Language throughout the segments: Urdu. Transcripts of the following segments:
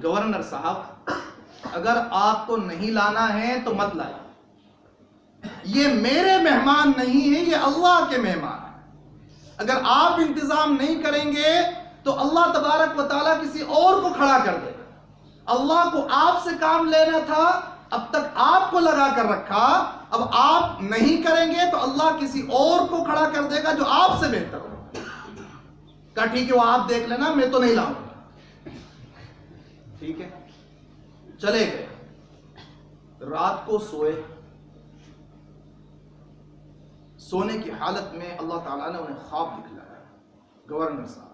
گورنر صاحب اگر آپ کو نہیں لانا ہے تو مت لائیں، یہ میرے مہمان نہیں ہیں، یہ اللہ کے مہمان ہیں۔ اگر آپ انتظام نہیں کریں گے تو اللہ تبارک و تعالیٰ کسی اور کو کھڑا کر دے گا۔ اللہ کو آپ سے کام لینا تھا، اب تک آپ کو لگا کر رکھا، اب آپ نہیں کریں گے تو اللہ کسی اور کو کھڑا کر دے گا جو آپ سے بہتر ہو۔ کہا ٹھیک ہے وہ آپ دیکھ لینا، میں تو نہیں لاؤں گا۔ ٹھیک ہے، چلے گئے، رات کو سونے کی حالت میں اللہ تعالیٰ نے انہیں خواب دکھلایا۔ گورنر صاحب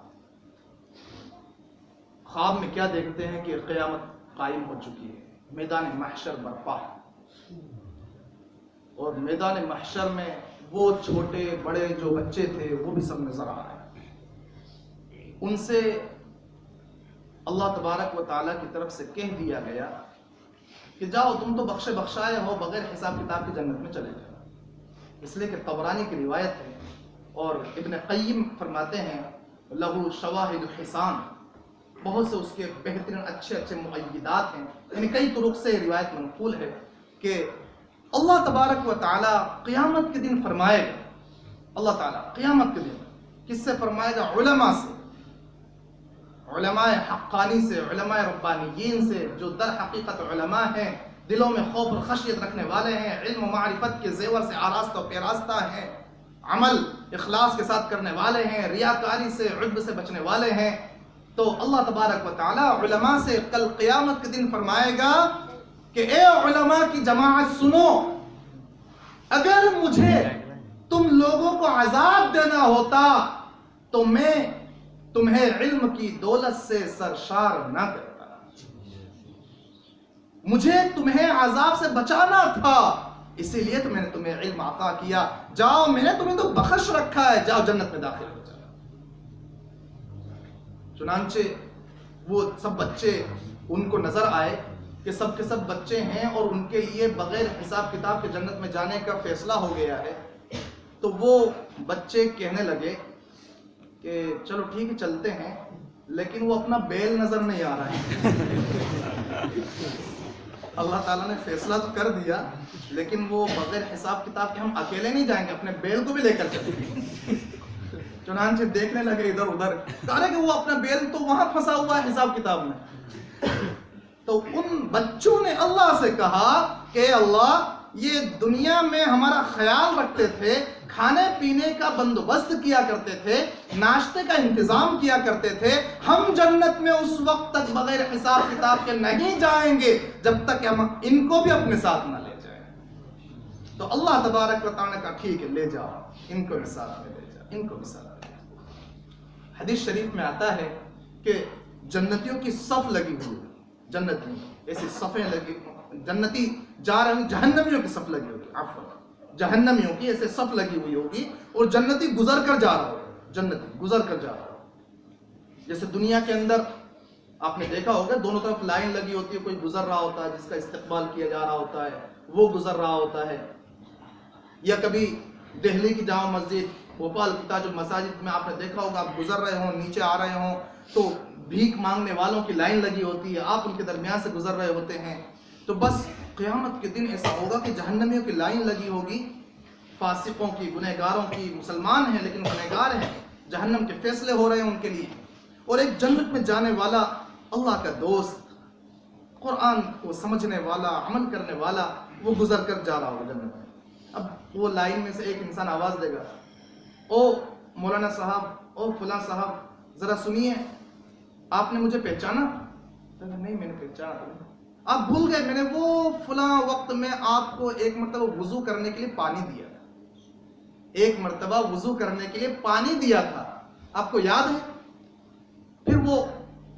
خواب میں کیا دیکھتے ہیں کہ قیامت قائم ہو چکی ہے، میدان محشر برپا ہے، اور میدان محشر میں وہ چھوٹے بڑے جو بچے تھے وہ بھی سب نظر آ رہے ہیں۔ ان سے اللہ تبارک و تعالیٰ کی طرف سے کہہ دیا گیا کہ جاؤ تم تو بخشے بخشائے ہو، بغیر حساب کتاب کی جنت میں چلے جاؤ۔ اس لیے کہ طبرانی کی روایت ہے، اور ابن قیم فرماتے ہیں لہو شواہد حسان، بہت سے اس کے بہترین اچھے مؤیدات ہیں، یعنی کئی طرق سے روایت منقول ہے کہ اللہ تبارک و تعالیٰ قیامت کے دن فرمائے گا، اللہ تعالیٰ قیامت کے دن کس سے فرمائے گا؟ علماء سے، علماء حقانی سے، علماء ربانیین سے، جو در حقیقت علماء ہیں، دلوں میں خوف اور خشیت رکھنے والے ہیں، علم و معرفت کے زیور سے آراستہ و پیراستہ ہیں، عمل اخلاص کے ساتھ کرنے والے ہیں، ریاکاری سے عجب سے بچنے والے ہیں۔ تو اللہ تبارک و تعالی علماء سے کل قیامت کے دن فرمائے گا کہ اے علماء کی جماعت سنو، اگر مجھے تم لوگوں کو عذاب دینا ہوتا تو میں تمہیں علم کی دولت سے سرشار نہ کرتا، مجھے تمہیں عذاب سے بچانا تھا، اسی لیے تو میں نے تمہیں علم عطا کیا، جاؤ میں نے تمہیں تو بخش رکھا ہے، جاؤ جنت میں داخل ہو جاؤ۔ چنانچہ وہ سب بچے ان کو نظر آئے کہ سب کے سب بچے ہیں اور ان کے لیے بغیر حساب کتاب کے جنت میں جانے کا فیصلہ ہو گیا ہے، تو وہ بچے کہنے لگے کہ چلو ٹھیک ہے چلتے ہیں، لیکن وہ اپنا بیل نظر نہیں آ رہا ہے۔ اللہ تعالیٰ نے فیصلہ تو کر دیا، لیکن وہ بغیر حساب کتاب کے ہم اکیلے نہیں جائیں گے، اپنے بیل کو بھی لے کر چلیں گے۔ چنانچہ دیکھنے لگے ادھر ادھر، کہا کہ وہ اپنا بیل تو وہاں پھنسا ہوا ہے حساب کتاب میں۔ تو ان بچوں نے اللہ سے کہا کہ اللہ یہ دنیا میں ہمارا خیال رکھتے تھے، کھانے پینے کا بندوبست کیا کرتے تھے، ناشتے کا انتظام کیا کرتے تھے، ہم جنت میں اس وقت تک بغیر حساب کتاب کے نہیں جائیں گے جب تک ہم ان کو بھی اپنے ساتھ نہ لے جائیں۔ تو اللہ تبارک و تعالیٰ نے کہا ٹھیک ہے لے جاؤ، ان کو بھی ساتھ میں لے جاؤ، ان کو بھی ساتھ میں لے جاؤ۔ حدیث شریف میں آتا ہے کہ جنتیوں کی صف لگی ہوئی، جنتیوں ایسی صفیں لگی، جنتی جا رہے ہیں، جہنمیوں کی صف لگی ہوگی، عفوا جہنمیوں کی ایسے صف لگی ہوئی ہوگی، اور جنتی گزر کر جا رہا ہوگا، جنتی گزر کر جا رہا ہوگا۔ جیسے دنیا کے اندر آپ نے دیکھا ہوگا دونوں طرف لائن لگی ہوتی ہے، کوئی گزر رہا ہوتا ہے جس کا استقبال کیا جا رہا ہوتا ہے، وہ گزر رہا ہوتا ہے۔ یا کبھی دہلی کی جامع مسجد، بھوپال کی تاج المساجد میں آپ نے دیکھا ہوگا، آپ گزر رہے ہوں، نیچے آ رہے ہوں تو بھیک مانگنے والوں کی لائن لگی ہوتی ہے، آپ ان کے درمیان سے گزر رہے ہوتے ہیں۔ تو بس قیامت کے دن ایسا ہوگا کہ جہنمیوں کی لائن لگی ہوگی، فاسقوں کی، گنہگاروں کی، مسلمان ہیں لیکن گنہگار ہیں، جہنم کے فیصلے ہو رہے ہیں ان کے لیے، اور ایک جنت میں جانے والا اللہ کا دوست، قرآن کو سمجھنے والا، عمل کرنے والا، وہ گزر کر جا رہا ہوگا جنت میں۔ اب وہ لائن میں سے ایک انسان آواز دے گا، او مولانا صاحب، او فلاں صاحب ذرا سنیے، آپ نے مجھے پہچانا؟ نہیں میں نے پہچانا، آپ بھول گئے، میں نے وہ فلاں وقت میں آپ کو ایک مرتبہ وضو کرنے کے لیے پانی دیا تھا، ایک مرتبہ وضو کرنے کے لیے پانی دیا تھا، آپ کو یاد ہے؟ پھر وہ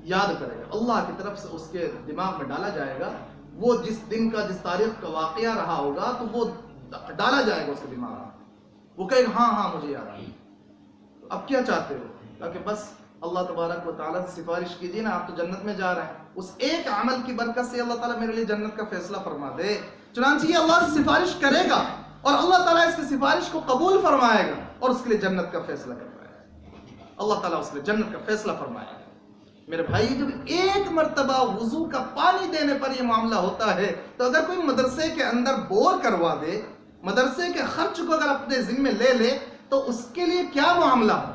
یاد کرے گا، اللہ کی طرف سے اس کے دماغ میں ڈالا جائے گا، وہ جس دن کا جس تاریخ کا واقعہ رہا ہوگا تو وہ ڈالا جائے گا اس کے دماغ میں، وہ کہے گا ہاں مجھے یاد ہے۔ اب کیا چاہتے ہو؟ تاکہ بس اللہ تبارک و تعالیٰ سے سفارش کیجیے نا، آپ تو جنت میں جا رہے ہیں، اس ایک عمل کی برکت سے اللہ تعالیٰ میرے لیے جنت کا فیصلہ فرما دے۔ چنانچہ یہ اللہ سے سفارش کرے گا اور اللہ تعالیٰ اس کی سفارش کو قبول فرمائے گا اور اس کے لیے جنت کا فیصلہ کرتا ہے، اللہ تعالیٰ اس کے لیے جنت کا فیصلہ فرمائے گا۔ میرے بھائی جب ایک مرتبہ وضو کا پانی دینے پر یہ معاملہ ہوتا ہے تو اگر کوئی مدرسے کے اندر بور کروا دے، مدرسے کے خرچ کو اگر اپنے ذمہ لے لے تو اس کے لیے کیا معاملہ ہو؟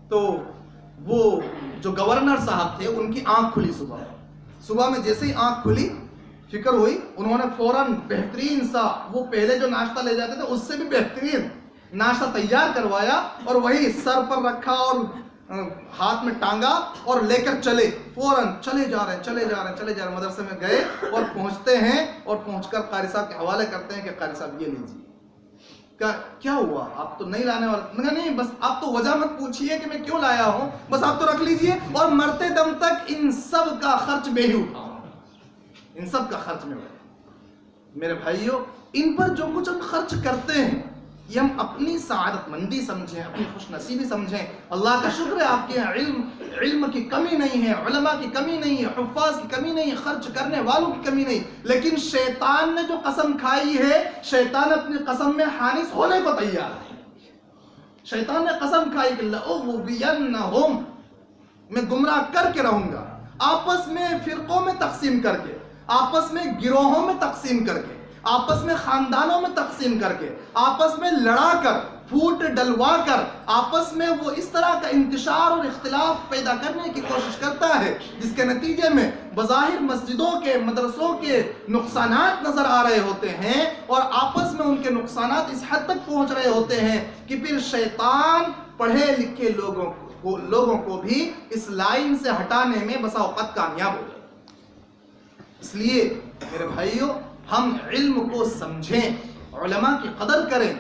تو وہ جو گورنر صاحب تھے ان کی آنکھ کھلی صبح میں جیسے ہی آنکھ کھلی فکر ہوئی، انہوں نے فوراً بہترین سا، وہ پہلے جو ناشتہ لے جاتے تھے اس سے بھی بہترین ناشتہ تیار کروایا اور وہی سر پر رکھا اور ہاتھ میں ٹانگا اور لے کر چلے، فوراً چلے جا رہے ہیں مدرسے میں گئے اور پہنچتے ہیں اور پہنچ کر قاری صاحب کے حوالے کرتے ہیں کہ قاری صاحب یہ لیجیے۔ کیا ہوا؟ آپ تو نہیں لانے والے؟ نہیں، بس آپ تو وجہ مت پوچھئے کہ میں کیوں لایا ہوں، بس آپ تو رکھ لیجئے اور مرتے دم تک ان سب کا خرچ میں ہی اٹھاؤں، ان سب کا خرچ میں اٹھاؤں۔ میرے بھائیوں، ان پر جو کچھ ہم خرچ کرتے ہیں یہ ہم اپنی سعادت مندی سمجھیں، اپنی خوش نصیبی سمجھیں۔ اللہ کا شکر ہے آپ کے علم کی کمی نہیں ہے، علماء کی کمی نہیں ہے، حفاظ کی کمی نہیں ہے، خرچ کرنے والوں کی کمی نہیں، لیکن شیطان نے جو قسم کھائی ہے، شیطان اپنی قسم میں حانث ہونے کو تیار ہے۔ شیطان نے قسم کھائی کہ لَأُغْوِيَنَّهُمْ، میں گمراہ کر کے رہوں گا، آپس میں فرقوں میں تقسیم کر کے، آپس میں گروہوں میں تقسیم کر کے، آپس میں خاندانوں میں تقسیم کر کے، آپس میں لڑا کر، پھوٹ ڈلوا کر، آپس میں وہ اس طرح کا انتشار اور اختلاف پیدا کرنے کی کوشش کرتا ہے جس کے نتیجے میں بظاہر مسجدوں کے، مدرسوں کے نقصانات نظر آ رہے ہوتے ہیں اور آپس میں ان کے نقصانات اس حد تک پہنچ رہے ہوتے ہیں کہ پھر شیطان پڑھے لکھے لوگوں کو بھی اس لائن سے ہٹانے میں بسا اوقات کامیاب ہو جائے۔ اس لیے میرے بھائیوں، ہم علم کو سمجھیں، علماء کی قدر کریں۔